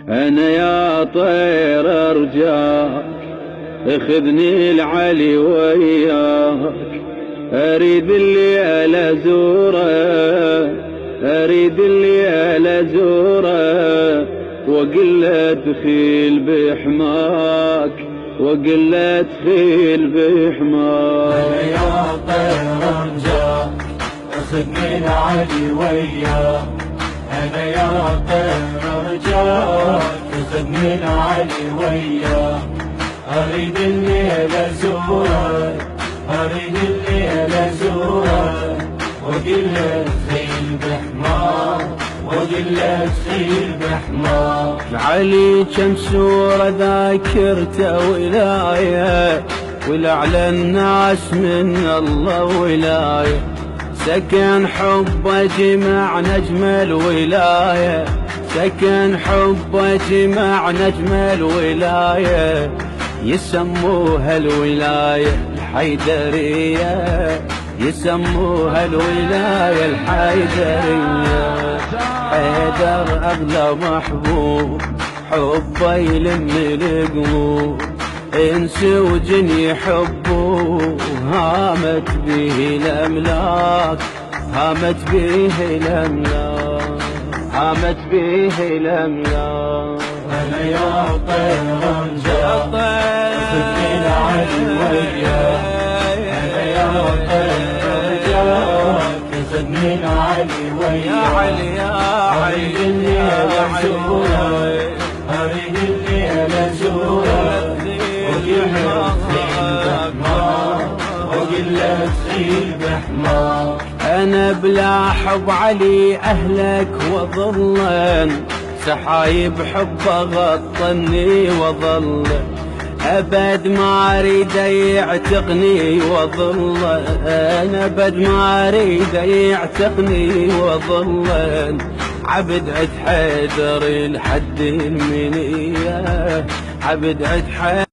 أنا يا طير أرجاك اخذني العلي وياك، أريد الليل أزوره، أريد الليل أزوره، وقل أدخل بحماك، وقل أدخل بحماك. أنا يا طير أرجاك اخذني العلي وياك، أنا يا طير أرجاك اخذني العلي وياك، أريد الليل أزوره، أريد الليل أزوره، وقل أدخل بحماك، وقل أدخل بحماك. علي كم سورة ذاكرته ولاية، ولأعلى الناس من الله ولاية، سكن حبه جمع نجم الولاية، سكن حبه جمع نجم الولاية، يسموها الولاية الحيدرية، يسموها الولاية الحيدرية. حيدر أغلى محبوب حبه يلم القلوب، انس وجن يحبوه، هامت به الأملاك، هامت به الأملاك، هامت به الأملاك. أنا يا طير أرجاك اخذني العلي وياك، أنا يا طير أرجاك اخذني العلي وياك، علي يا أريد الليل أزوره، أريد الليل أزوره، وقل أدخل بحماك، وقل أدخل بحماك. أنا بلا حب علي أهلك وظلا، سحايب حبه غطني وظل، أبد ما أريد يعتقني وظل، أنا أبد ما أريد يعتقني وظل، عبد عد حيدر لحد المنية، عبد عد حيدر.